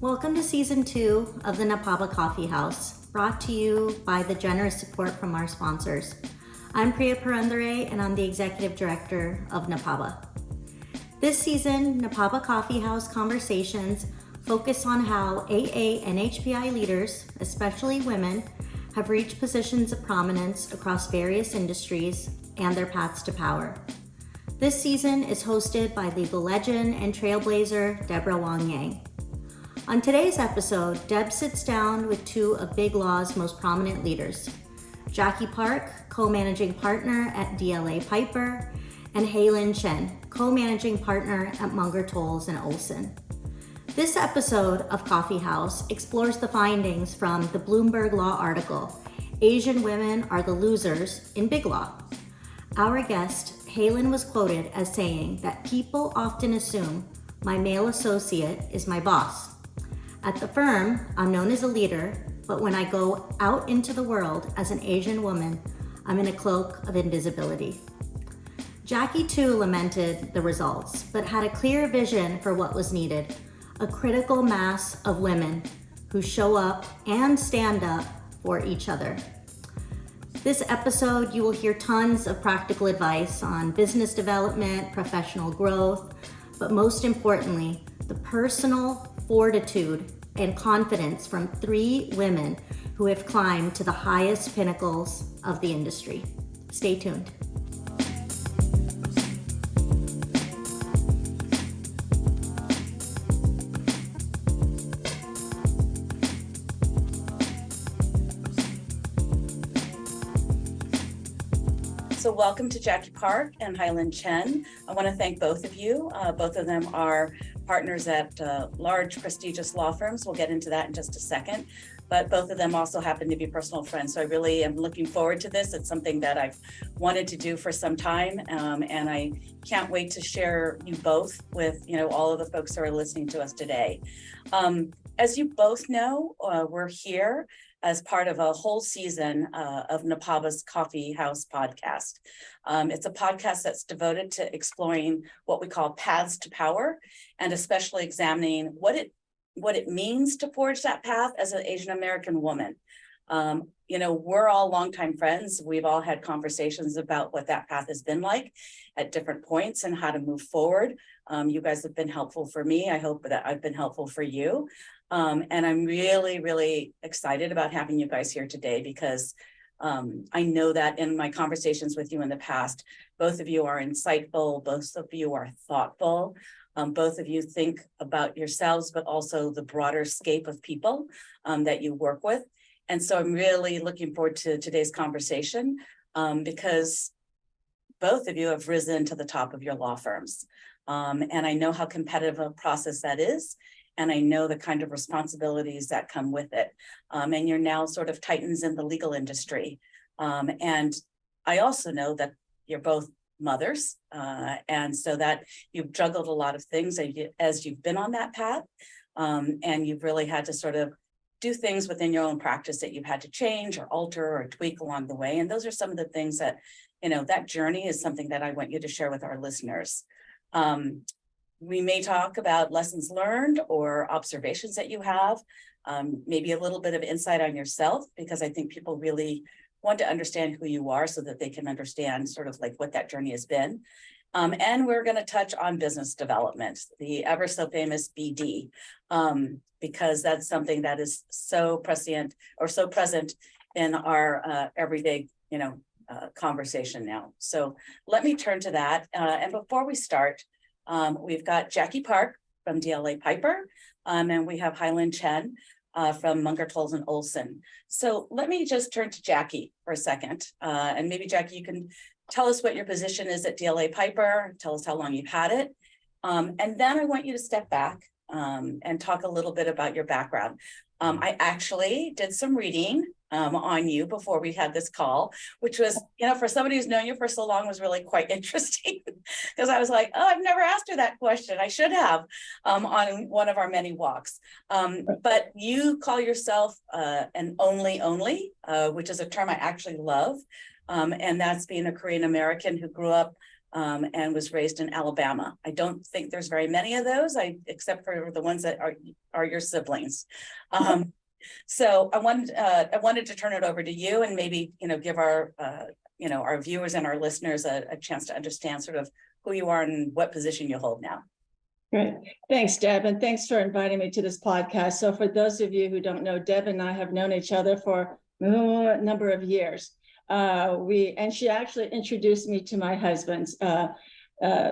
Welcome to Season 2 of the NAPABA Coffee House, brought to you by the generous support from our sponsors. I'm Priya Purandare, and I'm the Executive Director of NAPABA. This season, NAPABA Coffee House conversations focus on how AA and HPI leaders, especially women, have reached positions of prominence across various industries and their paths to power. This season is hosted by legal legend and trailblazer Deb Wong Yang. On today's episode, Deb sits down with two of Big Law's most prominent leaders, Jackie Park, co-managing partner at DLA Piper, and Hailyn Chen, co-managing partner at Munger, Olson. This episode of Coffee House explores the findings from the Bloomberg Law article, Asian Women Are the Losers in Big Law. Our guest, Hailyn, was quoted as saying that people often assume my male associate is my boss. At the firm, I'm known as a leader, but when I go out into the world as an Asian woman, I'm in a cloak of invisibility. Jackie too lamented the results, but had a clear vision for what was needed, a critical mass of women who show up and stand up for each other. This episode, you will hear tons of practical advice on business development, professional growth, but most importantly, the personal fortitude and confidence from three women who have climbed to the highest pinnacles of the industry. Stay tuned. So welcome to Jackie Park and Hailyn Chen. I want to thank both of you. Both of them are partners at large, prestigious law firms. We'll get into that in just a second. But both of them also happen to be personal friends. So I really am looking forward to this. It's something that I've wanted to do for some time. And I can't wait to share you both with all of the folks who are listening to us today. As you both know, we're here as part of a whole season of NAPABA's Coffee House podcast. It's a podcast that's devoted to exploring what we call paths to power, and especially examining what it means to forge that path as an Asian American woman. We're all longtime friends. We've all had conversations about what that path has been like at different points and how to move forward. You guys have been helpful for me. I hope that I've been helpful for you. And I'm really, really excited about having you guys here today because I know that in my conversations with you in the past, both of you are insightful, both of you are thoughtful, both of you think about yourselves, but also the broader scape of people that you work with. And so I'm really looking forward to today's conversation because both of you have risen to the top of your law firms. And I know how competitive a process that is. And I know the kind of responsibilities that come with it. And you're now sort of titans in the legal industry. And I also know that you're both mothers. And so that you've juggled a lot of things as you've been on that path. And you've really had to sort of do things within your own practice that you've had to change or alter or tweak along the way. And those are some of the things that, that journey is something that I want you to share with our listeners. We may talk about lessons learned or observations that you have, maybe a little bit of insight on yourself, because I think people really want to understand who you are so that they can understand sort of like what that journey has been. And we're going to touch on business development, the ever so famous BD, because that's something that is so prescient or so present in our everyday, conversation now. So let me turn to that. And before we start, we've got Jackie Park from DLA Piper, and we have Hailyn Chen from Munger, Olson. So let me just turn to Jackie for a second. And maybe, Jackie, you can tell us what your position is at DLA Piper, tell us how long you've had it. And then I want you to step back and talk a little bit about your background. I actually did some reading on you before we had this call, which was, for somebody who's known you for so long was really quite interesting because I was like, oh, I've never asked her that question. I should have on one of our many walks. But you call yourself an only, which is a term I actually love. And that's being a Korean American who grew up and was raised in Alabama. I don't think there's very many of those, except for the ones that are your siblings. So I wanted to turn it over to you and maybe, give our, our viewers and our listeners a chance to understand sort of who you are and what position you hold now. Great. Thanks, Deb. And thanks for inviting me to this podcast. So for those of you who don't know, Deb and I have known each other for a number of years. And she actually introduced me to my husband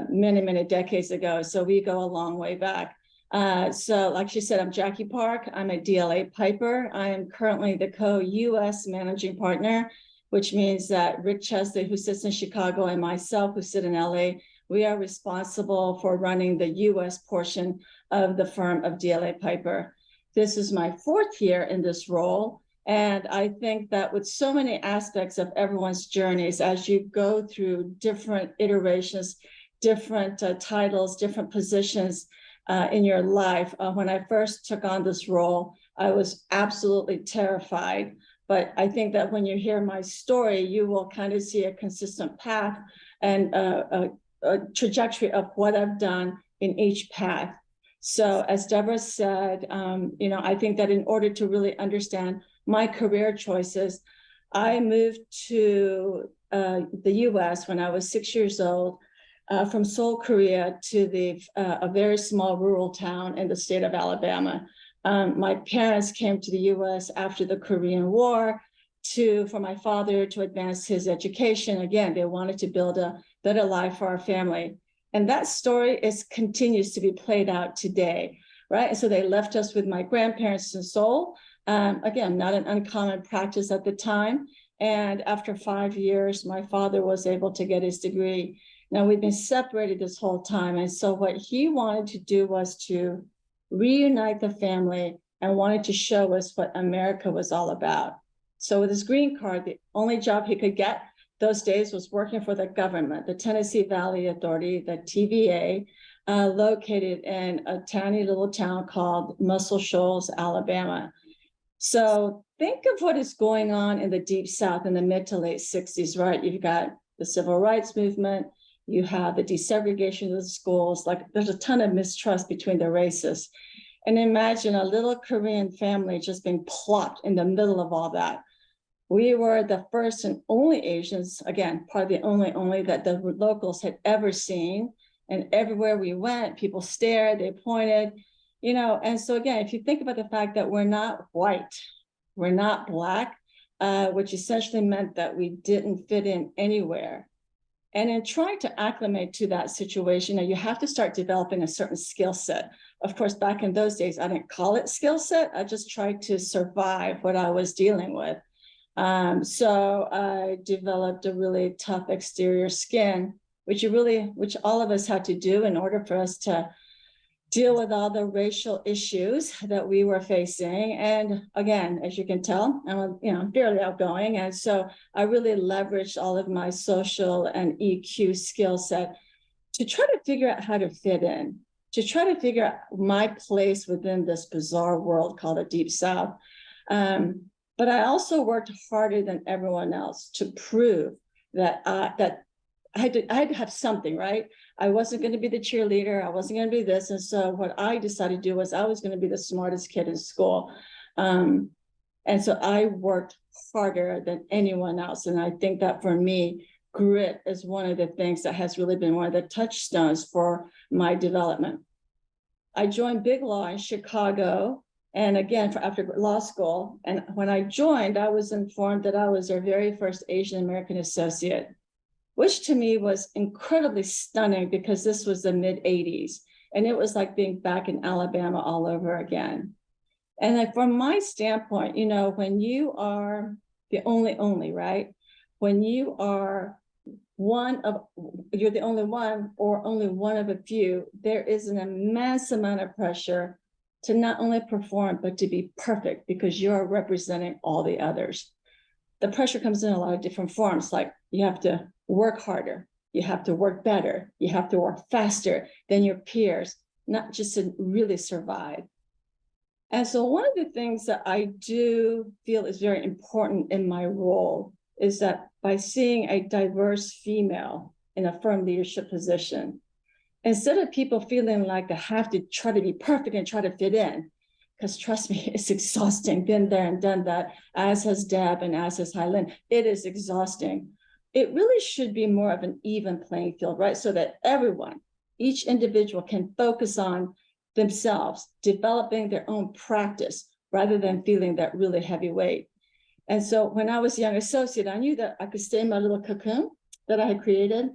many decades ago. So we go a long way back. So like she said, I'm Jackie Park. I'm a DLA Piper. I am currently the co-US managing partner, which means that Rick Chesley, who sits in Chicago, and myself, who sit in LA, we are responsible for running the US portion of the firm of DLA Piper. This is my 4th year in this role. And I think that with so many aspects of everyone's journeys, as you go through different iterations, different titles, different positions in your life, when I first took on this role, I was absolutely terrified. But I think that when you hear my story, you will kind of see a consistent path and a trajectory of what I've done in each path. So as Deborah said, I think that in order to really understand my career choices, I moved to the US when I was 6 years old, from Seoul, Korea to a very small rural town in the state of Alabama. My parents came to the US after the Korean War for my father to advance his education. Again, they wanted to build a better life for our family. And that story continues to be played out today, right? And so they left us with my grandparents in Seoul. Again, not an uncommon practice at the time. And after 5 years, my father was able to get his degree. Now we've been separated this whole time. And so what he wanted to do was to reunite the family and wanted to show us what America was all about. So with his green card, the only job he could get those days was working for the government, the Tennessee Valley Authority, the TVA, located in a tiny little town called Muscle Shoals, Alabama. So think of what is going on in the Deep South in the mid to late 60s, right? You've got the civil rights movement, you have the desegregation of the schools, like there's a ton of mistrust between the races. And imagine a little Korean family just being plopped in the middle of all that. We were the first and only Asians, again, probably the only that the locals had ever seen. And everywhere we went, people stared, they pointed, and so again, if you think about the fact that we're not white, we're not Black, which essentially meant that we didn't fit in anywhere. And in trying to acclimate to that situation, you have to start developing a certain skill set. Of course, back in those days, I didn't call it skill set. I just tried to survive what I was dealing with. So I developed a really tough exterior skin, which all of us had to do in order for us to deal with all the racial issues that we were facing. And again, as you can tell, I'm fairly outgoing. And so I really leveraged all of my social and EQ skill set to try to figure out how to fit in, to try to figure out my place within this bizarre world called the Deep South. But I also worked harder than everyone else to prove that I had to have something, right? I wasn't going to be the cheerleader. I wasn't going to be this. And so what I decided to do was I was going to be the smartest kid in school. And so I worked harder than anyone else. And I think that for me, grit is one of the things that has really been one of the touchstones for my development. I joined Big Law in Chicago. And again, after law school. And when I joined, I was informed that I was their very first Asian American associate, which to me was incredibly stunning because this was the mid 80s. And it was like being back in Alabama all over again. And like from my standpoint, when you are the only, right? When you are you're the only one or only one of a few, there is an immense amount of pressure to not only perform, but to be perfect because you're representing all the others. The pressure comes in a lot of different forms, like you have to work harder, you have to work better, you have to work faster than your peers, not just to really survive. And so one of the things that I do feel is very important in my role is that by seeing a diverse female in a firm leadership position. Instead of people feeling like they have to try to be perfect and try to fit in, because trust me, it's exhausting. Been there and done that, as has Deb and as has Hailyn. It is exhausting. It really should be more of an even playing field, right? So that everyone, each individual can focus on themselves, developing their own practice rather than feeling that really heavy weight. And so when I was a young associate, I knew that I could stay in my little cocoon that I had created,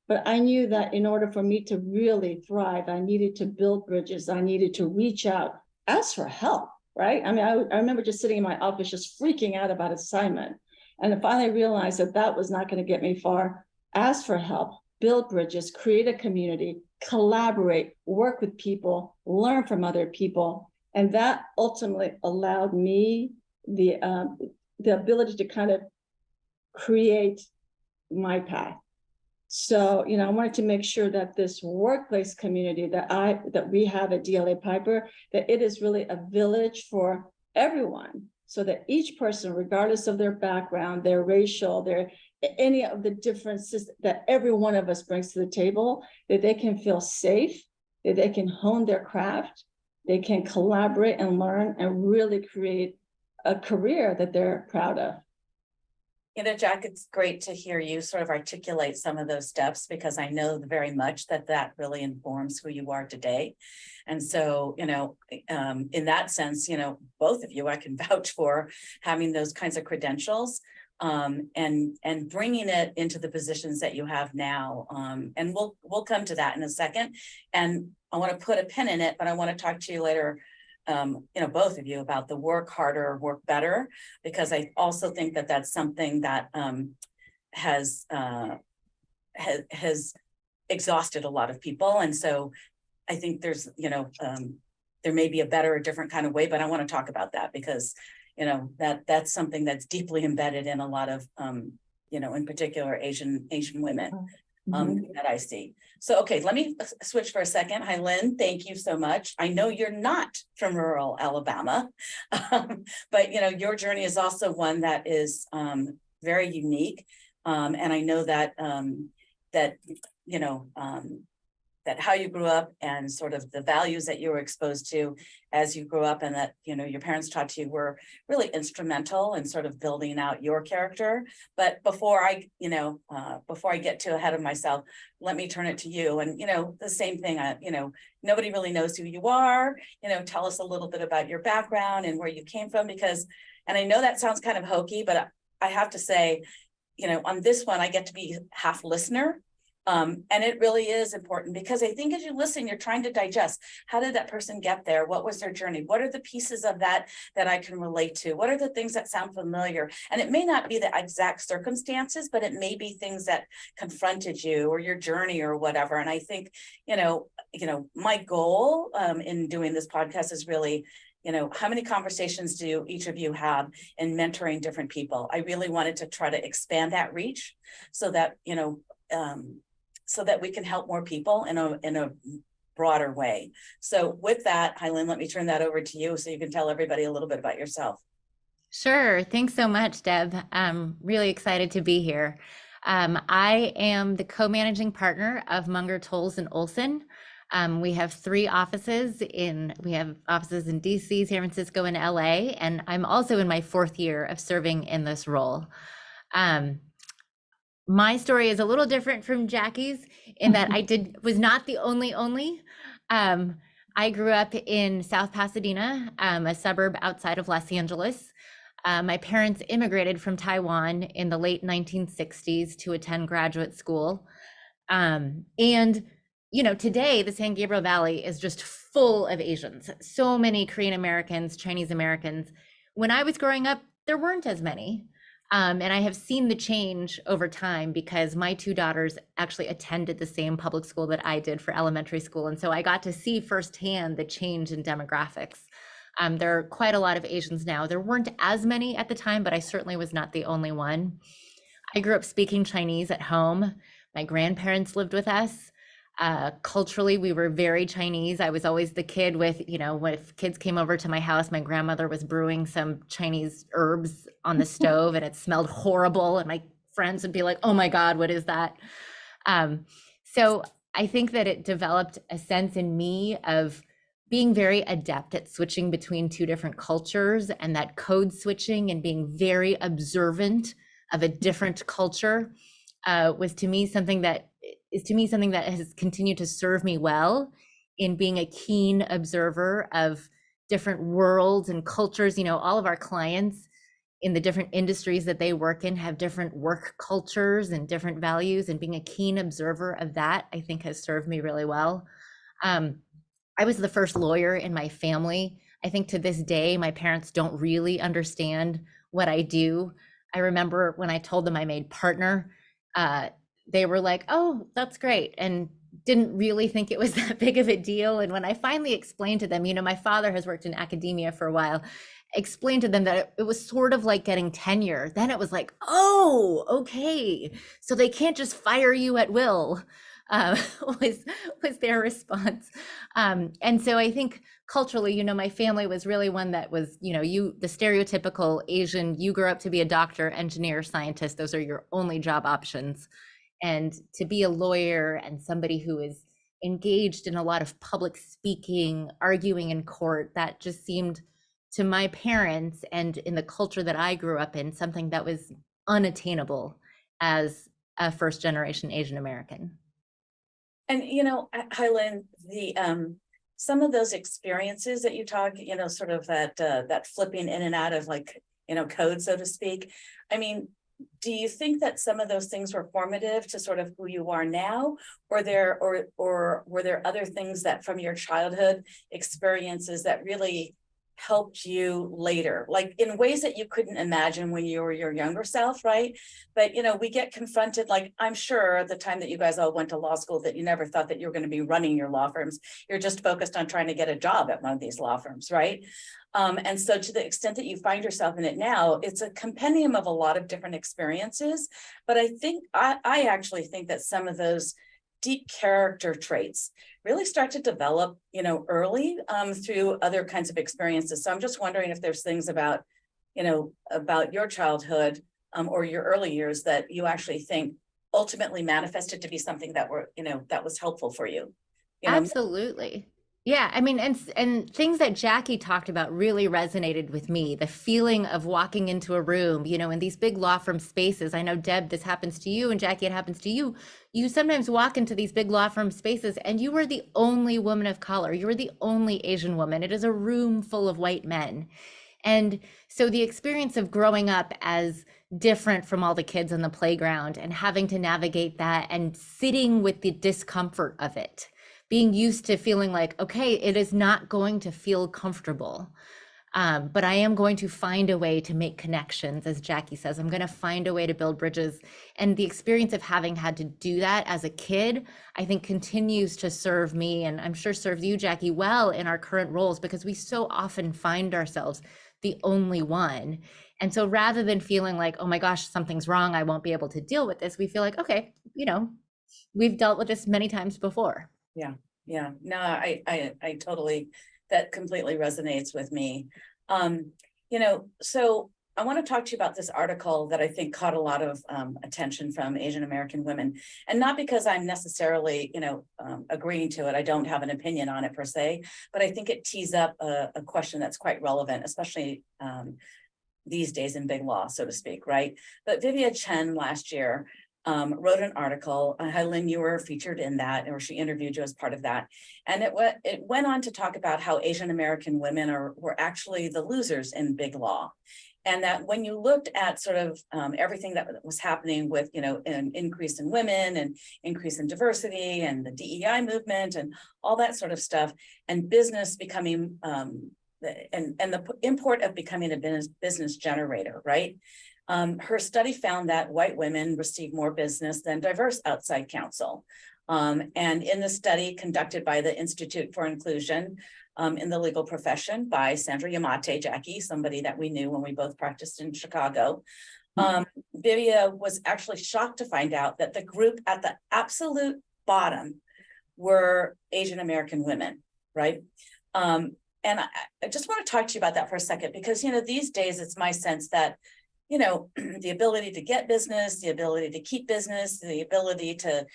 but I knew that in order for me to really thrive, I needed to build bridges. I needed to reach out, ask for help, right? I mean, I remember just sitting in my office, just freaking out about assignment. And I finally realized that that was not going to get me far. Ask for help, build bridges, create a community, collaborate, work with people, learn from other people. And that ultimately allowed me the ability to kind of create my path. So, I wanted to make sure that this workplace community that we have at DLA Piper, that it is really a village for everyone, so that each person, regardless of their background, their racial, any of the differences that every one of us brings to the table, that they can feel safe, that they can hone their craft, they can collaborate and learn and really create a career that they're proud of. Jack, it's great to hear you sort of articulate some of those steps, because I know very much that really informs who you are today. And so, in that sense, both of you, I can vouch for having those kinds of credentials, and bringing it into the positions that you have now. And we'll come to that in a second. And I want to put a pin in it, but I want to talk to you later, both of you, about the work harder, work better, because I also think that that's something that has exhausted a lot of people. And so I think there's, there may be a better, a different kind of way, but I want to talk about that because, that's something that's deeply embedded in a lot of, in particular Asian women. That I see. So, okay, let me switch for a second. Hailyn, thank you so much. I know you're not from rural Alabama, but your journey is also one that is very unique. And I know that that how you grew up and sort of the values that you were exposed to as you grew up, and that your parents taught to you, were really instrumental in sort of building out your character. But before I get too ahead of myself, let me turn it to you. And the same thing. Nobody really knows who you are. Tell us a little bit about your background and where you came from, because, and I know that sounds kind of hokey, but I have to say, on this one, I get to be half listener. And it really is important, because I think as you listen, you're trying to digest, how did that person get there? What was their journey? What are the pieces of that I can relate to? What are the things that sound familiar? And it may not be the exact circumstances, but it may be things that confronted you or your journey or whatever. And I think, my goal in doing this podcast is really, how many conversations do each of you have in mentoring different people? I really wanted to try to expand that reach so that, so that we can help more people in a broader way. So with that, Hailyn, let me turn that over to you so you can tell everybody a little bit about yourself. Sure. Thanks so much, Deb. I'm really excited to be here. I am the co-managing partner of Munger, Tolles & Olson. We have three offices in DC, San Francisco, and LA, and I'm also in my fourth year of serving in this role. My story is a little different from Jackie's in that I was not the only. I grew up in South Pasadena, a suburb outside of Los Angeles. My parents immigrated from Taiwan in the late 1960s to attend graduate school. And today the San Gabriel Valley is just full of Asians. So many Korean Americans, Chinese Americans. When I was growing up, there weren't as many. And I have seen the change over time because my two daughters actually attended the same public school that I did for elementary school. And so I got to see firsthand the change in demographics. There are quite a lot of Asians now. There weren't as many at the time, but I certainly was not the only one. I grew up speaking Chinese at home. My grandparents lived with us. Culturally, we were very Chinese. I was always the kid with, when kids came over to my house, my grandmother was brewing some Chinese herbs on the stove and it smelled horrible. And my friends would be like, oh my God, what is that? So I think that it developed a sense in me of being very adept at switching between two different cultures, and that code switching and being very observant of a different culture was to me something that has continued to serve me well in being a keen observer of different worlds and cultures. You know, all of our clients in the different industries that they work in have different work cultures and different values, and being a keen observer of that, I think, has served me really well. I was the first lawyer in my family. I think to this day, my parents don't really understand what I do. I remember when I told them I made partner, they were like, "Oh, that's great," and didn't really think it was that big of a deal. And when I finally explained to them, you know, my father has worked in academia for a while, explained to them that it was sort of like getting tenure. Then it was like, "Oh, okay, so they can't just fire you at will," was their response. And so I think culturally, you know, my family was really one that was, you know, the stereotypical Asian, you grow up to be a doctor, engineer, scientist, those are your only job options. And to be a lawyer and somebody who is engaged in a lot of public speaking, arguing in court, that just seemed to my parents and in the culture that I grew up in something that was unattainable as a first generation Asian American. And, you know, Hailyn, some of those experiences that you talk, you know, sort of that flipping in and out of, like, you know, code, so to speak. I mean, do you think that some of those things were formative to sort of who you are now, or were there other things that from your childhood experiences that really helped you later, like in ways that you couldn't imagine when you were your younger self, right? But, you know, we get confronted, like, I'm sure at the time that you guys all went to law school that you never thought that you were going to be running your law firms. You're just focused on trying to get a job at one of these law firms, right? And so to the extent that you find yourself in it now, it's a compendium of a lot of different experiences. But I actually think that some of those deep character traits really start to develop, you know, early through other kinds of experiences. So I'm just wondering if there's things about, you know, about your childhood or your early years that you actually think ultimately manifested to be something that were, you know, that was helpful for you. You know? Absolutely. Yeah, I mean, and things that Jackie talked about really resonated with me. The feeling of walking into a room, you know, in these big law firm spaces. I know, Deb, this happens to you, and Jackie, it happens to you. You sometimes walk into these big law firm spaces and you are the only woman of color. You are the only Asian woman. It is a room full of white men. And so the experience of growing up as different from all the kids on the playground and having to navigate that and sitting with the discomfort of it, being used to feeling like, okay, it is not going to feel comfortable, but I am going to find a way to make connections, as Jackie says. I'm going to find a way to build bridges. And the experience of having had to do that as a kid, I think continues to serve me, and I'm sure serves you, Jackie, well in our current roles, because we so often find ourselves the only one. And so rather than feeling like, oh my gosh, something's wrong, I won't be able to deal with this, we feel like, okay, you know, we've dealt with this many times before. Yeah. No, I totally, that completely resonates with me. You know, so I want to talk to you about this article that I think caught a lot of attention from Asian American women, and not because I'm necessarily, you know, agreeing to it. I don't have an opinion on it per se, but I think it tees up a question that's quite relevant, especially these days in big law, so to speak, right? But Hailyn Chen last year wrote an article. Hailyn, you were featured in that, or she interviewed you as part of that. And it went on to talk about how Asian American women were actually the losers in big law. And that when you looked at sort of everything that was happening with, you know, an increase in women and increase in diversity and the DEI movement and all that sort of stuff, and business becoming, and the import of becoming a business generator, right? Her study found that white women receive more business than diverse outside counsel. And in the study conducted by the Institute for Inclusion in the Legal Profession by Sandra Yamate, Jackie, somebody that we knew when we both practiced in Chicago, Vivia was actually shocked to find out that the group at the absolute bottom were Asian American women, right? And I just want to talk to you about that for a second, because, you know, these days it's my sense that, you know, the ability to get business, the ability to keep business, the ability to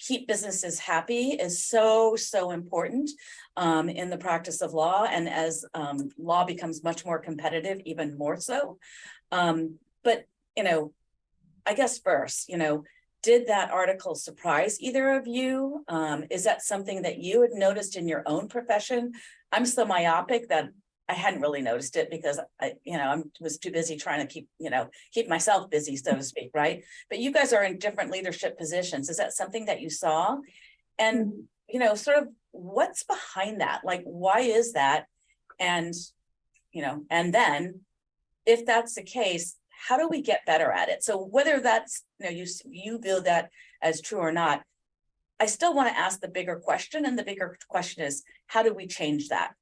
keep businesses happy is so, so important in the practice of law. And as law becomes much more competitive, even more so. But, I guess first, did that article surprise either of you? Is that something that you had noticed in your own profession? I'm so myopic that I hadn't really noticed it because I was too busy trying to keep myself busy, so to speak, right? But you guys are in different leadership positions. Is that something that you saw? And, sort of what's behind that? Like, why is that? And, and then if that's the case, how do we get better at it? So whether that's, you view that as true or not, I still want to ask the bigger question. And the bigger question is, how do we change that?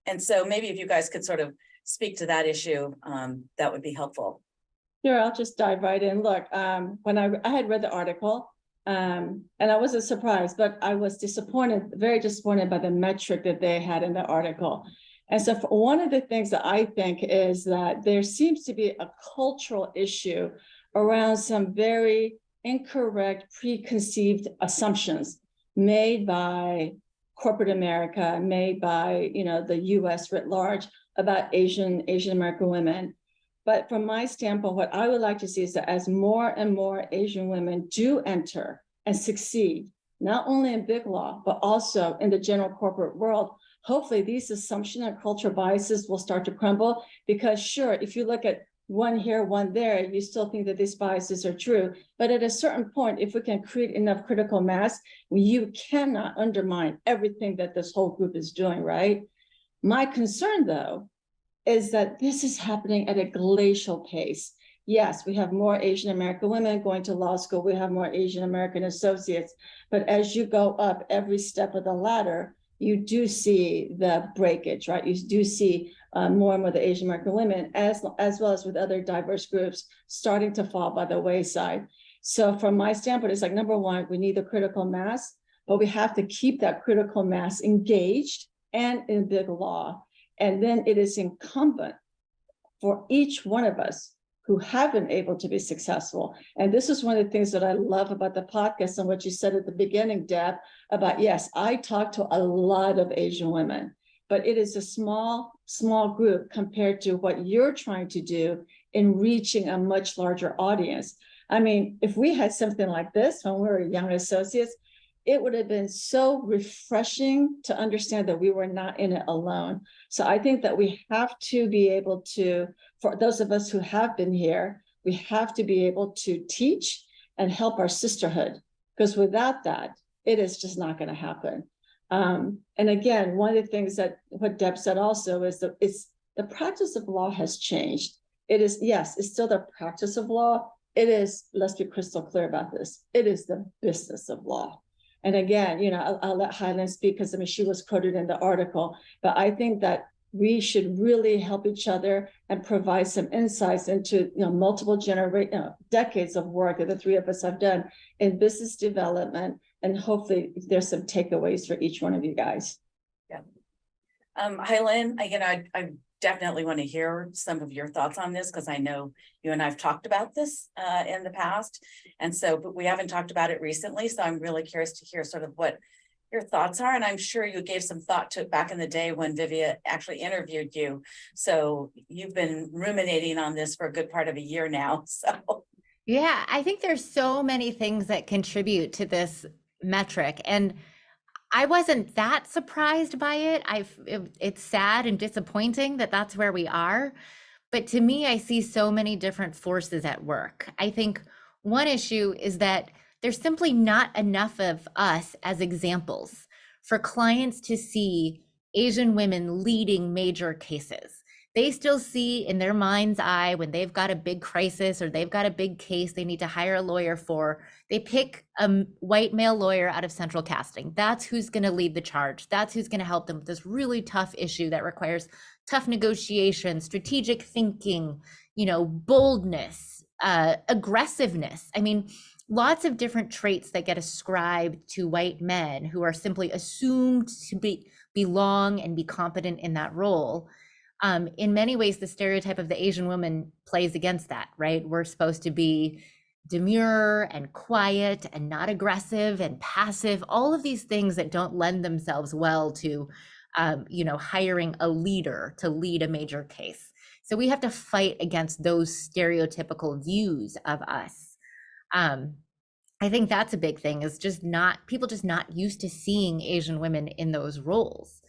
And so maybe if you guys could sort of speak to that issue, that would be helpful. Sure, I'll just dive right in. Look, when I had read the article, and I wasn't surprised, but I was disappointed, very disappointed by the metric that they had in the article. And so one of the things that I think is that there seems to be a cultural issue around some very incorrect preconceived assumptions made by corporate America, made by the US writ large about Asian American women. But from my standpoint, what I would like to see is that as more and more Asian women do enter and succeed, not only in big law, but also in the general corporate world, hopefully these assumption and cultural biases will start to crumble. Because sure, if you look at one here, one there, you still think that these biases are true. But at a certain point, if we can create enough critical mass, you cannot undermine everything that this whole group is doing, right? My concern, though, is that this is happening at a glacial pace. Yes, we have more Asian American women going to law school. We have more Asian American associates. But as you go up every step of the ladder, you do see the breakage, right? You do see more and more the Asian American women, as well as with other diverse groups, starting to fall by the wayside. So from my standpoint, it's like, number one, we need the critical mass, but we have to keep that critical mass engaged and in big law. And then it is incumbent for each one of us who have been able to be successful. And this is one of the things that I love about the podcast and what you said at the beginning, Deb, about, yes, I talk to a lot of Asian women, but it is a small group compared to what you're trying to do in reaching a much larger audience. I mean, if we had something like this when we were young associates, it would have been so refreshing to understand that we were not in it alone. So I think that we have to be able to, for those of us who have been here, we have to be able to teach and help our sisterhood, because without that, it is just not going to happen. And again, one of the things that what Deb said also is that the practice of law has changed. It is, yes, it's still the practice of law. It is, let's be crystal clear about this, it is the business of law. And again, I'll let Hailyn speak because she was quoted in the article, but I think that we should really help each other and provide some insights into multiple decades of work that the three of us have done in business development, and hopefully there's some takeaways for each one of you guys. Yeah. Hailyn, I definitely want to hear some of your thoughts on this, because I know you and I've talked about this in the past. And so, but we haven't talked about it recently. So I'm really curious to hear sort of what your thoughts are. And I'm sure you gave some thought to it back in the day when Vivia actually interviewed you. So you've been ruminating on this for a good part of a year now. So yeah, I think there's so many things that contribute to this metric. And I wasn't that surprised by it. It's sad and disappointing that that's where we are. But to me, I see so many different forces at work. I think one issue is that there's simply not enough of us as examples for clients to see Asian women leading major cases. They still see in their mind's eye when they've got a big crisis or they've got a big case they need to hire a lawyer for, they pick a white male lawyer out of central casting. That's who's going to lead the charge. That's who's going to help them with this really tough issue that requires tough negotiation, strategic thinking, boldness, aggressiveness. I mean, lots of different traits that get ascribed to white men who are simply assumed to belong and be competent in that role. In many ways, the stereotype of the Asian woman plays against that, right? We're supposed to be demure and quiet and not aggressive and passive, all of these things that don't lend themselves well to, hiring a leader to lead a major case. So we have to fight against those stereotypical views of us. I think that's a big thing, is just people just not used to seeing Asian women in those roles.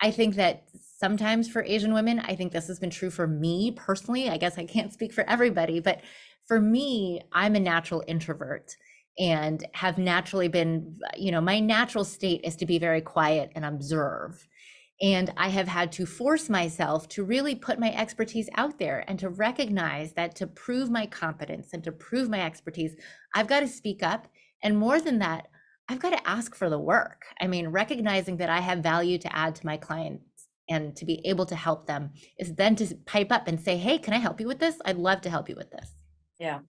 I think that sometimes for Asian women, I think this has been true for me personally. I guess I can't speak for everybody, but for me, I'm a natural introvert and have naturally been, my natural state is to be very quiet and observe. And I have had to force myself to really put my expertise out there and to recognize that to prove my competence and to prove my expertise, I've got to speak up. And more than that, I've got to ask for the work. I mean, recognizing that I have value to add to my clients and to be able to help them is then to pipe up and say, hey, can I help you with this? I'd love to help you with this. Yeah.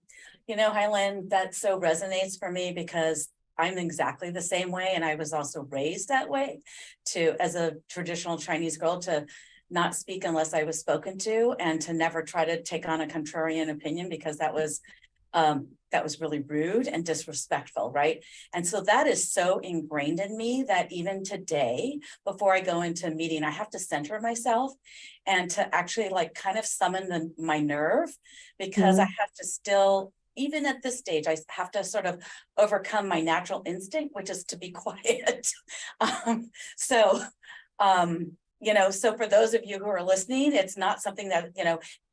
Hailyn, that so resonates for me because I'm exactly the same way. And I was also raised that way as a traditional Chinese girl, to not speak unless I was spoken to and to never try to take on a contrarian opinion, because that was really rude and disrespectful, right? And so that is so ingrained in me that even today, before I go into a meeting, I have to center myself and to actually kind of summon my nerve, because I have to still, even at this stage, I have to sort of overcome my natural instinct, which is to be quiet. So for those of you who are listening, it's not something that,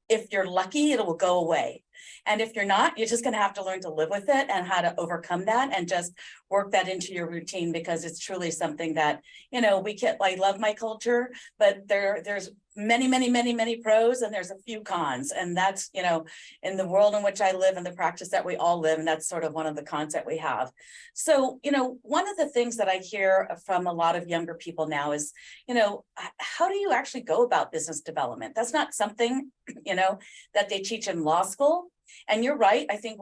if you're lucky, it will go away. And if you're not, you're just going to have to learn to live with it and how to overcome that and just work that into your routine, because it's truly something that, I love my culture, but there's many, many, many, many pros and there's a few cons. And that's, in the world in which I live and the practice that we all live, and that's sort of one of the cons that we have. So, one of the things that I hear from a lot of younger people now is, how do you actually go about business development? That's not something, that they teach in law school. And you're right. I think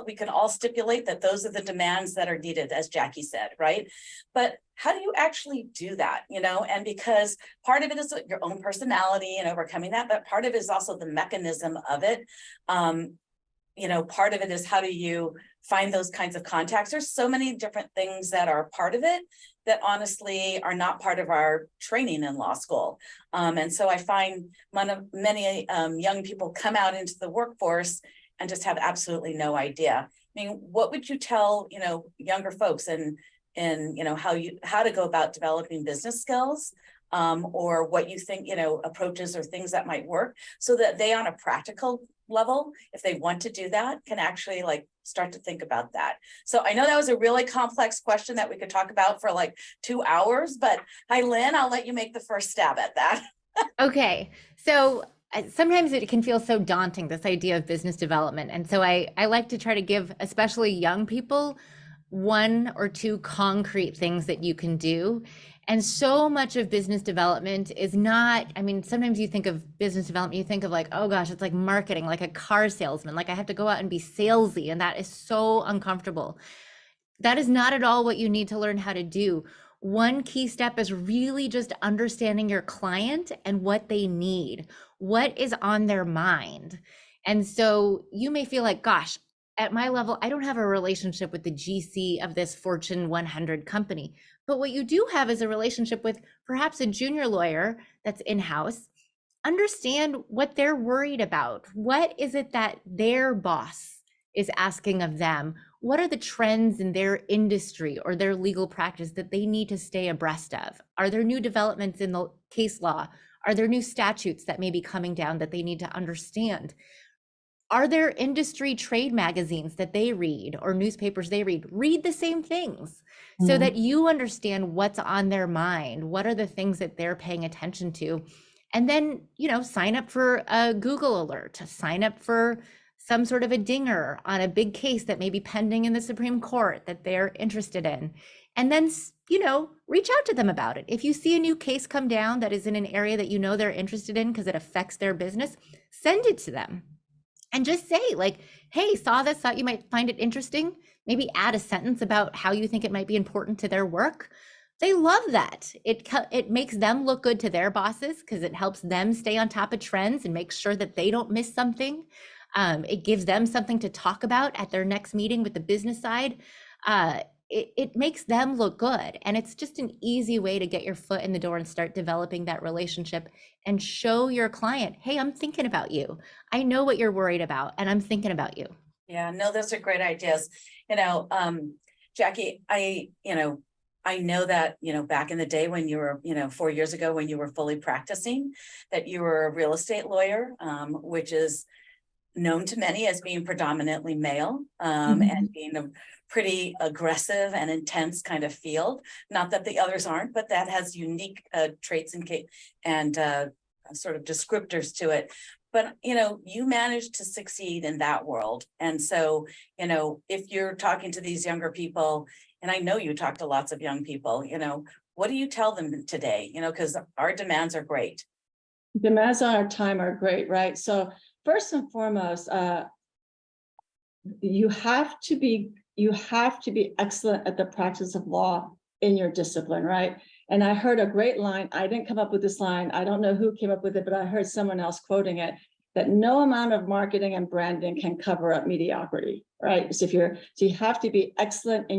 we can all stipulate that those are the demands that are needed, as Jackie said, right? But how do you actually do that? And because part of it is your own personality and overcoming that, but part of it is also the mechanism of it. Part of it is, how do you find those kinds of contacts? There's so many different things that are part of it that honestly are not part of our training in law school. And so I find many young people come out into the workforce and just have absolutely no idea. I mean, what would you tell, younger folks and how to go about developing business skills, or what you think, approaches or things that might work, so that they, on a practical level, if they want to do that, can actually start to think about that. So I know that was a really complex question that we could talk about for 2 hours, but Hailyn, I'll let you make the first stab at that. Okay. So sometimes it can feel so daunting, this idea of business development. And so I like to try to give, especially young people, 1 or 2 concrete things that you can do. And so much of business development is not, sometimes you think of business development, you think of oh gosh, it's like marketing, like a car salesman, I have to go out and be salesy, and that is so uncomfortable. That is not at all what you need to learn how to do. One key step is really just understanding your client and what they need, what is on their mind. And so you may feel gosh, at my level, I don't have a relationship with the GC of this Fortune 100 company. But what you do have is a relationship with perhaps a junior lawyer that's in-house. Understand what they're worried about. What is it that their boss is asking of them? What are the trends in their industry or their legal practice that they need to stay abreast of? Are there new developments in the case law? Are there new statutes that may be coming down that they need to understand? Are there industry trade magazines that they read or newspapers they read? Read the same things so that you understand what's on their mind. What are the things that they're paying attention to? And then, sign up for a Google alert, sign up for some sort of a dinger on a big case that may be pending in the Supreme Court that they're interested in. And then, reach out to them about it. If you see a new case come down that is in an area that they're interested in because it affects their business, send it to them. And just say hey, saw this, thought you might find it interesting. Maybe add a sentence about how you think it might be important to their work. They love that. It makes them look good to their bosses because it helps them stay on top of trends and make sure that they don't miss something. It gives them something to talk about at their next meeting with the business side. It makes them look good. And it's just an easy way to get your foot in the door and start developing that relationship and show your client, hey, I'm thinking about you. I know what you're worried about and I'm thinking about you. Yeah, no, those are great ideas. Jackie, I know that, back in the day when you were, 4 years ago, when you were fully practicing, that you were a real estate lawyer, which is known to many as being predominantly male, and being a pretty aggressive and intense kind of field. Not that the others aren't, but that has unique traits and sort of descriptors to it. But, you managed to succeed in that world. And so, if you're talking to these younger people, and I know you talk to lots of young people, what do you tell them today? Because our demands are great. Demands on our time are great, right? So first and foremost, you have to be excellent at the practice of law in your discipline, right? And I heard a great line. I didn't come up with this line. I don't know who came up with it, but I heard someone else quoting it, that no amount of marketing and branding can cover up mediocrity, right? So you have to be excellent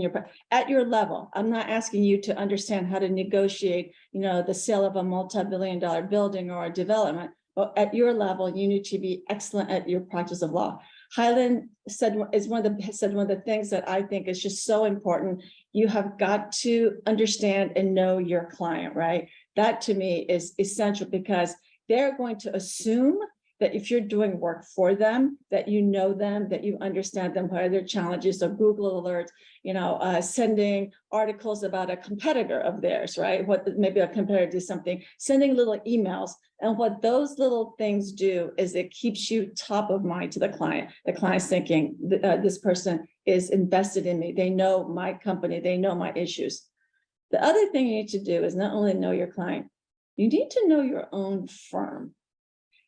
at your level. I'm not asking you to understand how to negotiate, the sale of a multi-billion-dollar building or a development. But at your level, you need to be excellent at your practice of law. Hailyn said one of the things that I think is just so important. You have got to understand and know your client, right? That to me is essential, because they're going to assume that if you're doing work for them, that you know them, that you understand them, what are their challenges. So Google alerts, sending articles about a competitor of theirs, right? What maybe a competitor did something, sending little emails. And what those little things do is it keeps you top of mind to the client. The client's thinking, this person is invested in me. They know my company. They know my issues. The other thing you need to do is not only know your client, you need to know your own firm.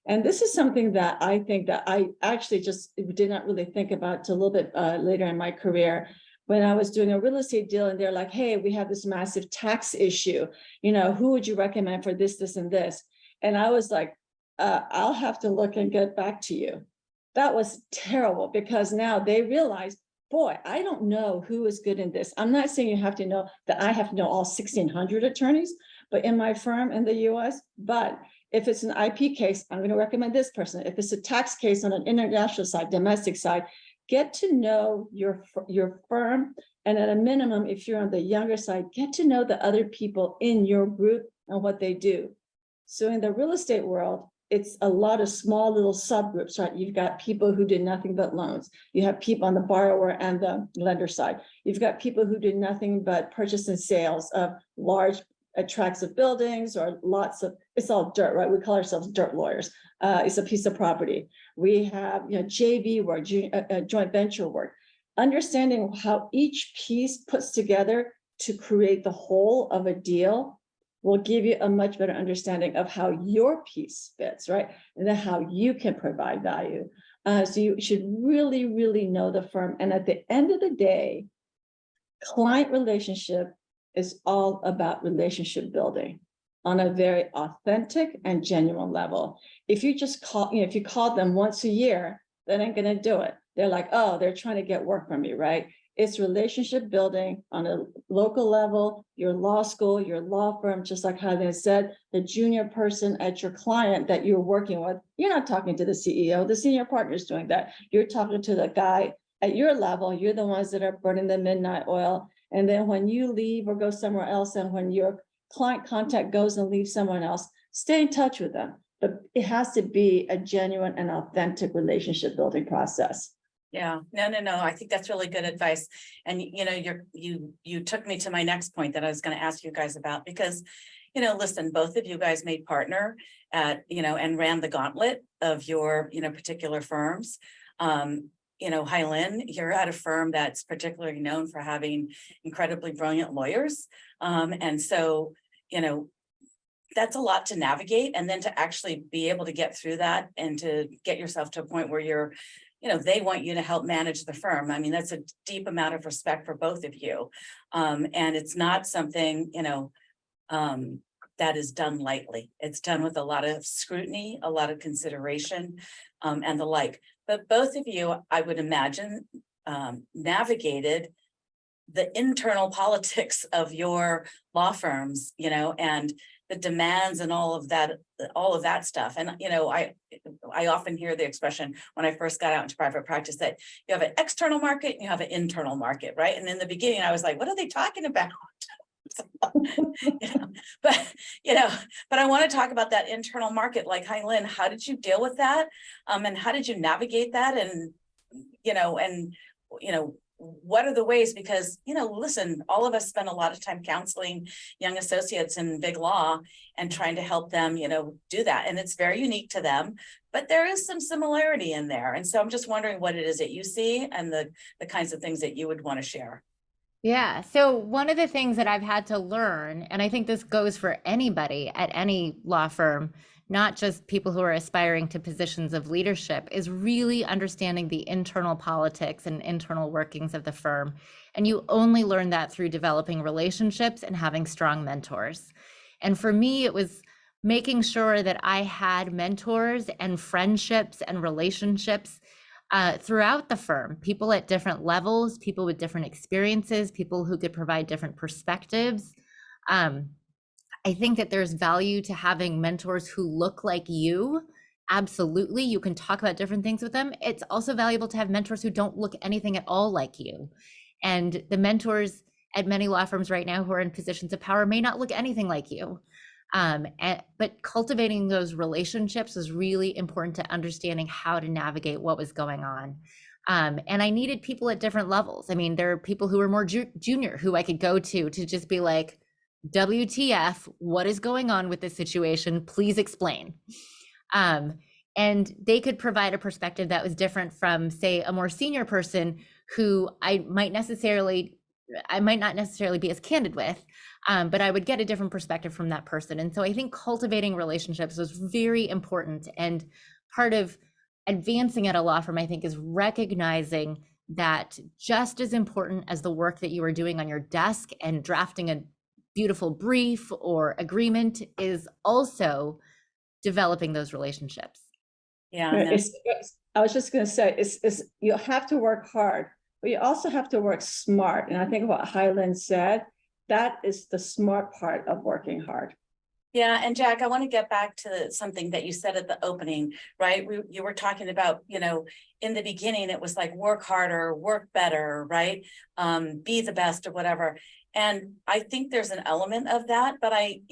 And this is something that I think that I actually just did not really think about till a little bit later in my career, when I was doing a real estate deal and they're like, hey, we have this massive tax issue. Who would you recommend for this, this, and this? And I was like, I'll have to look and get back to you. That was terrible, because now they realize, boy, I don't know who is good in this. I'm not saying you have to know that I have to know all 1,600 attorneys, but in my firm in the US, but if it's an IP case, I'm going to recommend this person. If it's a tax case on an international side, domestic side, get to know your firm. And at a minimum, if you're on the younger side, get to know the other people in your group and what they do. So in the real estate world, it's a lot of small little subgroups, right? You've got people who did nothing but loans. You have people on the borrower and the lender side. You've got people who did nothing but purchase and sales of large tracts of buildings or lots of, it's all dirt, right? We call ourselves dirt lawyers. It's a piece of property. We have, JV work, joint venture work. Understanding how each piece puts together to create the whole of a deal will give you a much better understanding of how your piece fits, right? And then how you can provide value. So you should really, really know the firm. And at the end of the day, client relationship is all about relationship building on a very authentic and genuine level. If you just if you call them once a year, that ain't gonna do it. They're like, oh, they're trying to get work from me, right? It's relationship building on a local level, your law school, your law firm, just like how they said, the junior person at your client that you're working with, you're not talking to the CEO, the senior partner is doing that. You're talking to the guy at your level. You're the ones that are burning the midnight oil. And then when you leave or go somewhere else, and when your client contact goes and leaves someone else, stay in touch with them. But it has to be a genuine and authentic relationship building process. Yeah, no. I think that's really good advice. And you took me to my next point that I was going to ask you guys about, because, listen, both of you guys made partner at, and ran the gauntlet of your, particular firms. Hailyn, you're at a firm that's particularly known for having incredibly brilliant lawyers. And so, that's a lot to navigate, and then to actually be able to get through that and to get yourself to a point where you're, they want you to help manage the firm. I mean, that's a deep amount of respect for both of you. And it's not something, that is done lightly. It's done with a lot of scrutiny, a lot of consideration, and the like. But both of you, I would imagine, navigated the internal politics of your law firms, and the demands and all of that stuff. And, I often hear the expression when I first got out into private practice that you have an external market and you have an internal market, right? And in the beginning, I was like, what are they talking about? But I want to talk about that internal market. Like, Hailyn, how did you deal with that? And how did you navigate that? And, what are the ways? Because, listen, all of us spend a lot of time counseling young associates in big law and trying to help them, do that. And it's very unique to them, but there is some similarity in there. And so I'm just wondering what it is that you see and the kinds of things that you would want to share. Yeah. So one of the things that I've had to learn, and I think this goes for anybody at any law firm, not just people who are aspiring to positions of leadership, is really understanding the internal politics and internal workings of the firm. And you only learn that through developing relationships and having strong mentors. And for me, it was making sure that I had mentors and friendships and relationships throughout the firm, people at different levels, people with different experiences, people who could provide different perspectives. I think that there's value to having mentors who look like you. Absolutely, you can talk about different things with them. It's also valuable to have mentors who don't look anything at all like you. And the mentors at many law firms right now who are in positions of power may not look anything like you. But cultivating those relationships was really important to understanding how to navigate what was going on. And I needed people at different levels. I mean, there are people who are more junior who I could go to just be like, WTF, what is going on with this situation? Please explain. And they could provide a perspective that was different from, say, a more senior person who I might not necessarily be as candid with, but I would get a different perspective from that person. And so I think cultivating relationships was very important. And part of advancing at a law firm, I think, is recognizing that just as important as the work that you are doing on your desk and drafting a beautiful brief or agreement is also developing those relationships. Yeah. I was just going to say, you have to work hard, but you also have to work smart. And I think what Hailyn said, that is the smart part of working hard. Yeah. And Jack, I want to get back to something that you said at the opening, right? You were talking about, in the beginning, it was like work harder, work better, right? Be the best or whatever. And I think there's an element of that, but I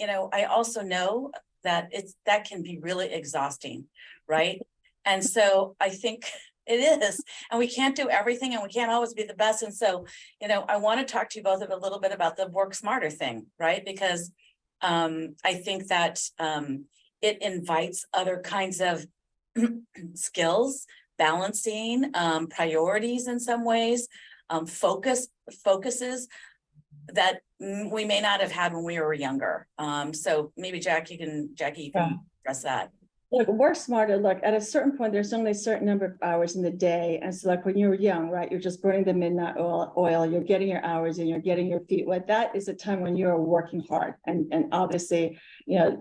also know that that can be really exhausting, right? And so I think it is, and we can't do everything and we can't always be the best. And so, I want to talk to you both a little bit about the work smarter thing, right? Because I think that it invites other kinds of skills, balancing, priorities in some ways, focuses that we may not have had when we were younger. So maybe Jackie, you can address that. Look, work smarter. Look, at a certain point, there's only a certain number of hours in the day. And so like when you were young, right, you're just burning the midnight oil, you're getting your hours and you're getting your feet wet. That is a time when you're working hard. And obviously,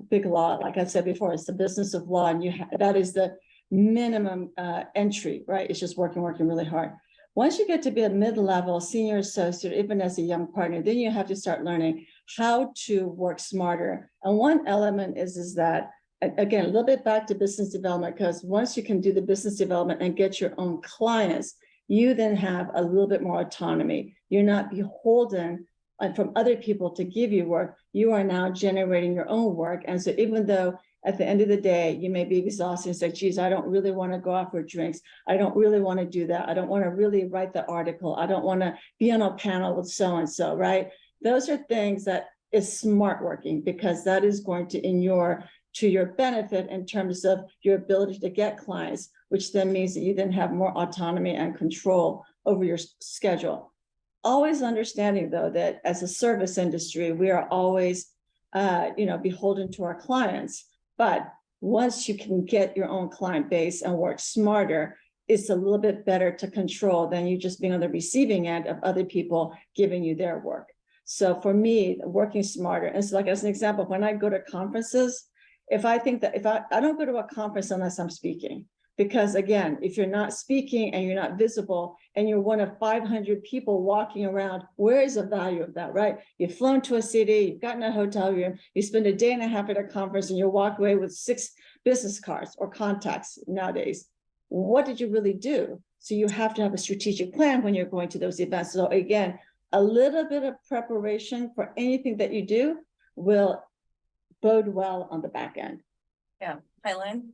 big law, like I said before, it's the business of law. And that is the minimum entry, right? It's just working really hard. Once you get to be a mid-level senior associate, even as a young partner, then you have to start learning how to work smarter. And one element is that, again, a little bit back to business development, because once you can do the business development and get your own clients, you then have a little bit more autonomy. You're not beholden from other people to give you work. You are now generating your own work. And so even though at the end of the day, you may be exhausted and say, geez, I don't really want to go out for drinks. I don't really want to do that. I don't want to really write the article. I don't want to be on a panel with so-and-so, right? Those are things that is smart working, because that is going to to your benefit in terms of your ability to get clients, which then means that you then have more autonomy and control over your schedule. Always understanding, though, that as a service industry, we are always, beholden to our clients. But once you can get your own client base and work smarter, it's a little bit better to control than you just being on the receiving end of other people giving you their work. So for me, working smarter, and so like as an example, when I go to conferences, I don't go to a conference unless I'm speaking. Because again, if you're not speaking and you're not visible and you're one of 500 people walking around, where is the value of that, right? You've flown to a city, you've gotten a hotel room, you spend a day and a half at a conference and you walk away with 6 business cards or contacts nowadays. What did you really do? So you have to have a strategic plan when you're going to those events. So again, a little bit of preparation for anything that you do will bode well on the back end. Yeah, Hailyn?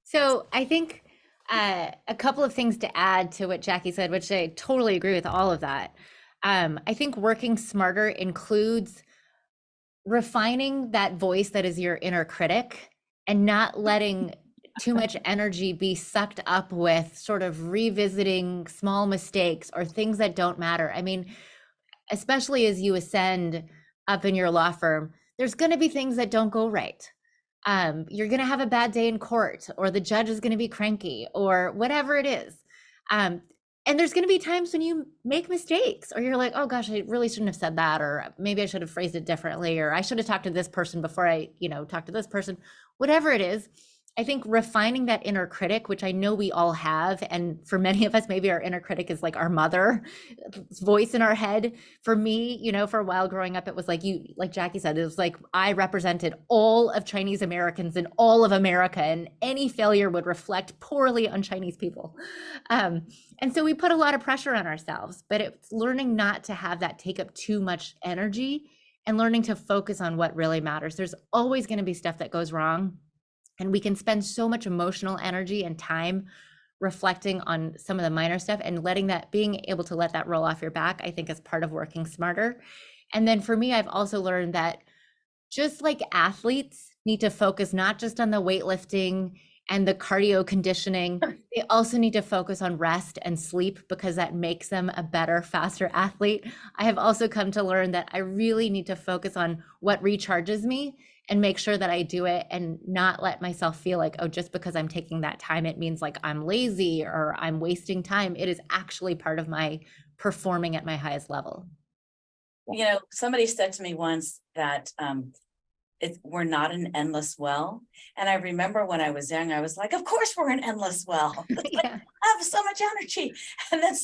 So I think a couple of things to add to what Jackie said, which I totally agree with all of that. I think working smarter includes refining that voice that is your inner critic and not letting too much energy be sucked up with sort of revisiting small mistakes or things that don't matter. I mean, especially as you ascend up in your law firm, there's going to be things that don't go right. You're going to have a bad day in court, or the judge is going to be cranky, or whatever it is. And there's going to be times when you make mistakes, or you're like, oh gosh, I really shouldn't have said that, or maybe I should have phrased it differently, or I should have talked to this person before I, talked to this person. Whatever it is, I think refining that inner critic, which I know we all have, and for many of us, maybe our inner critic is like our mother voice in our head. For me, for a while growing up, it was like Jackie said, it was like I represented all of Chinese Americans in all of America, and any failure would reflect poorly on Chinese people. And so we put a lot of pressure on ourselves, but it's learning not to have that take up too much energy and learning to focus on what really matters. There's always going to be stuff that goes wrong. And we can spend so much emotional energy and time reflecting on some of the minor stuff, and being able to let that roll off your back, I think is part of working smarter. And then for me, I've also learned that just like athletes need to focus not just on the weightlifting and the cardio conditioning, they also need to focus on rest and sleep, because that makes them a better, faster athlete. I have also come to learn that I really need to focus on what recharges me and make sure that I do it, and not let myself feel like, oh, just because I'm taking that time, it means like I'm lazy or I'm wasting time. It is actually part of my performing at my highest level. Somebody said to me once that we're not an endless well. And I remember when I was young, I was like, of course we're an endless well. Yeah. I have so much energy. And then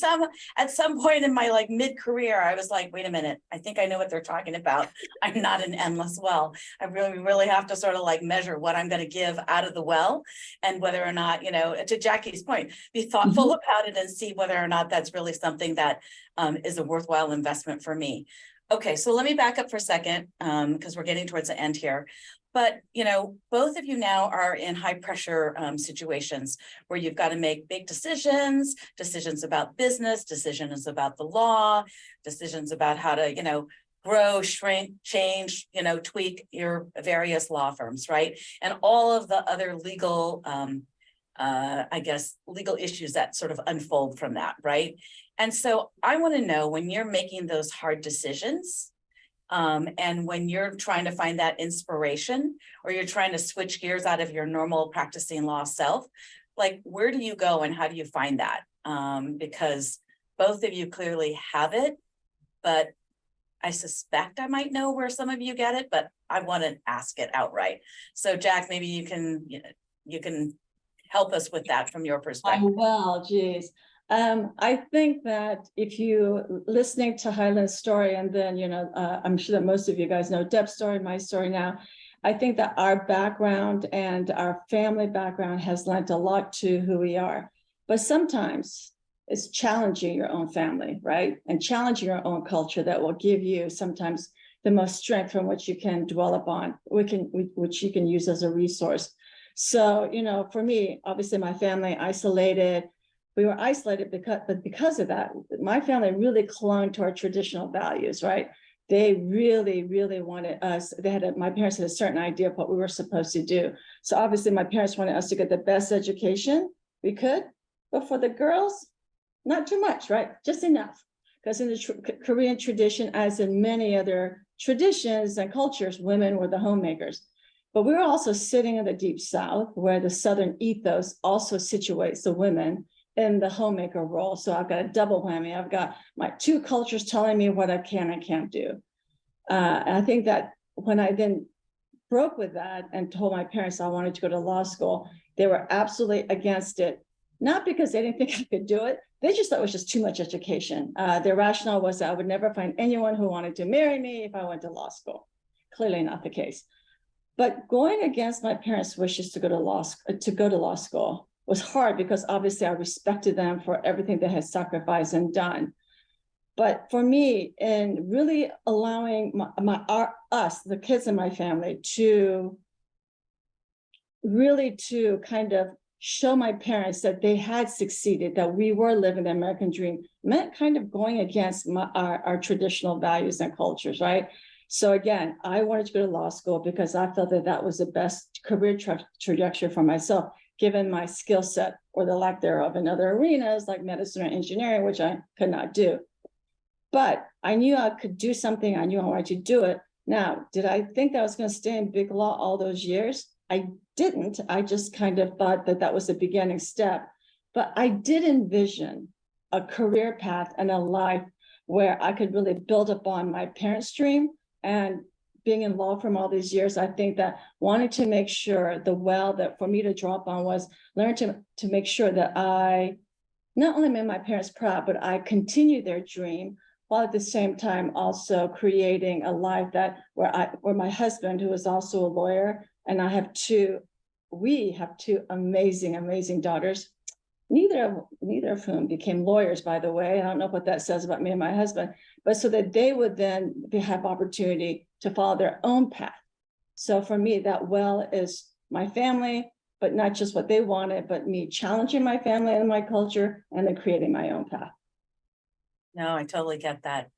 at some point in my mid-career, I was like, wait a minute, I think I know what they're talking about. I'm not an endless well. I really have to sort of measure what I'm going to give out of the well, and whether or not, to Jackie's point, be thoughtful about it and see whether or not that's really something that is a worthwhile investment for me. Okay, so let me back up for a second, because we're getting towards the end here. But, both of you now are in high pressure situations where you've got to make big decisions about business, decisions about the law, decisions about how to, grow, shrink, change, tweak your various law firms, right? And all of the other legal, legal issues that sort of unfold from that, right? And so I want to know, when you're making those hard decisions, and when you're trying to find that inspiration, or you're trying to switch gears out of your normal practicing law self, where do you go and how do you find that? Because both of you clearly have it, but I suspect I might know where some of you get it, but I want to ask it outright. So Jack, maybe you can help us with that from your perspective. Well, geez. I think that if you listening to Hailyn's story, and then, I'm sure that most of you guys know Deb's story, my story now, I think that our background and our family background has lent a lot to who we are. But sometimes it's challenging your own family, right? And challenging your own culture that will give you sometimes the most strength from which you can dwell upon, which you can use as a resource. So, for me, obviously my family we were isolated because of that, my family really clung to our traditional values, right? They really, really wanted us. My parents had a certain idea of what we were supposed to do. So obviously my parents wanted us to get the best education we could, but for the girls, not too much, right? Just enough. Because in the Korean tradition, as in many other traditions and cultures, women were the homemakers. But we were also sitting in the deep South, where the Southern ethos also situates the women in the homemaker role. So I've got a double whammy. I've got my two cultures telling me what I can and can't do. And I think that when I then broke with that and told my parents I wanted to go to law school, They were absolutely against it, not because they didn't think I could do it. They just thought it was just too much education. Their rationale was that I would never find anyone who wanted to marry me if I went to law school. Clearly not the case. But going against my parents' wishes to go to law school was hard, because obviously I respected them for everything they had sacrificed and done. But for me, in really allowing us, the kids in my family, to kind of show my parents that they had succeeded, that we were living the American dream, meant kind of going against our traditional values and cultures, right? So again, I wanted to go to law school because I felt that that was the best career trajectory for myself, given my skill set, or the lack thereof, in other arenas like medicine or engineering, which I could not do. But I knew I could do something. I knew I wanted to do it. Now, did I think that I was going to stay in big law all those years? I didn't. I just kind of thought that that was the beginning step. But I did envision a career path and a life where I could really build upon my parents' dream. And being in law from all these years, I think that wanting to make sure the well that for me to draw upon was learn to make sure that I not only made my parents proud, but I continue their dream, while at the same time also creating a life that where my husband, who is also a lawyer, and we have two amazing daughters, neither of whom became lawyers, by the way. I don't know what that says about me and my husband, but so that they would then have opportunity to follow their own path. So for me, that well is my family, but not just what they wanted, but me challenging my family and my culture, and then creating my own path. No, I totally get that.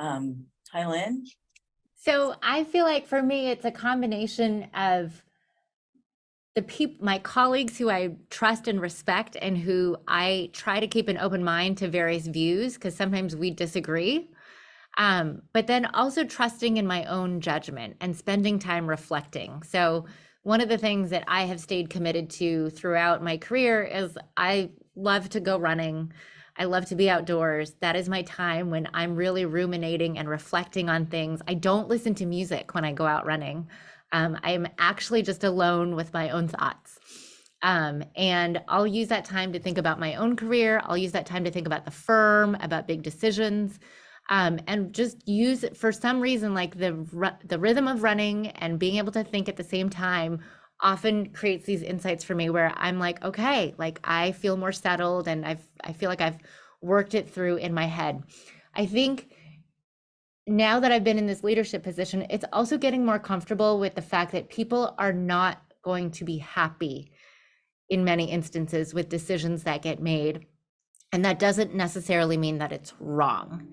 Hailyn? So I feel like for me, it's a combination of my colleagues who I trust and respect, and who I try to keep an open mind to various views, because sometimes we disagree. But then also trusting in my own judgment and spending time reflecting. So one of the things that I have stayed committed to throughout my career is I love to go running. I love to be outdoors. That is my time when I'm really ruminating and reflecting on things. I don't listen to music when I go out running. I'm actually just alone with my own thoughts. And I'll use that time to think about my own career. I'll use that time to think about the firm, about big decisions, and just use it for some reason, like the rhythm of running and being able to think at the same time often creates these insights for me where I'm like, okay, like I feel more settled, and I feel like I've worked it through in my head. I think now that I've been in this leadership position, it's also getting more comfortable with the fact that people are not going to be happy in many instances with decisions that get made. And that doesn't necessarily mean that it's wrong.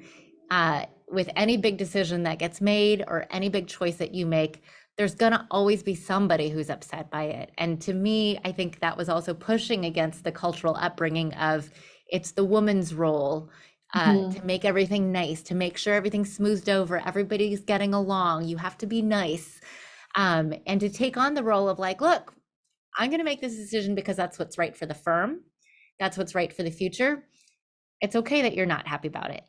With any big decision that gets made, or any big choice that you make, there's going to always be somebody who's upset by it. And to me, I think that was also pushing against the cultural upbringing of it's the woman's role to make everything nice, to make sure everything's smoothed over, everybody's getting along, you have to be nice. And to take on the role of like, look, I'm going to make this decision because that's what's right for the firm. That's what's right for the future. It's okay that you're not happy about it.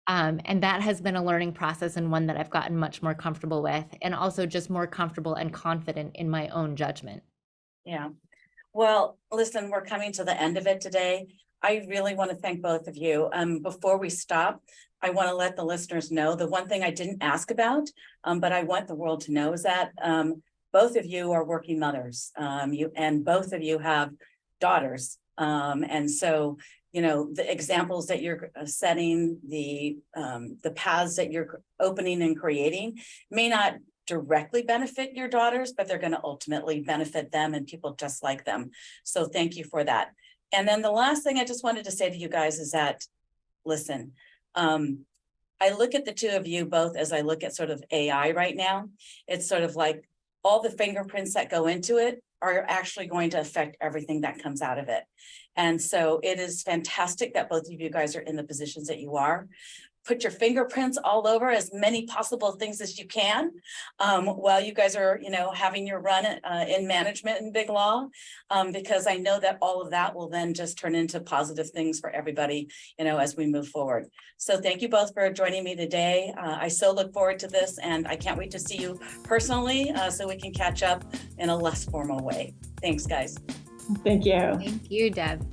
And that has been a learning process, and one that I've gotten much more comfortable with, and also just more comfortable and confident in my own judgment. Yeah. Well, listen, we're coming to the end of it today. I really want to thank both of you. Before we stop, I want to let the listeners know the one thing I didn't ask about, but I want the world to know is that both of you are working mothers, and both of you have daughters. And so, you know, the examples that you're setting, the paths that you're opening and creating may not directly benefit your daughters, but they're going to ultimately benefit them and people just like them. So thank you for that. And then the last thing I just wanted to say to you guys is that, listen, I look at the two of you both as I look at sort of AI right now. It's sort of like all the fingerprints that go into it are actually going to affect everything that comes out of it. And so it is fantastic that both of you guys are in the positions that you are. Put your fingerprints all over as many possible things as you can while you guys are, you know, having your run in management and big law, because I know that all of that will then just turn into positive things for everybody, you know, as we move forward. So thank you both for joining me today. I so look forward to this, and I can't wait to see you personally so we can catch up in a less formal way. Thanks, guys. Thank you. Thank you, Deb.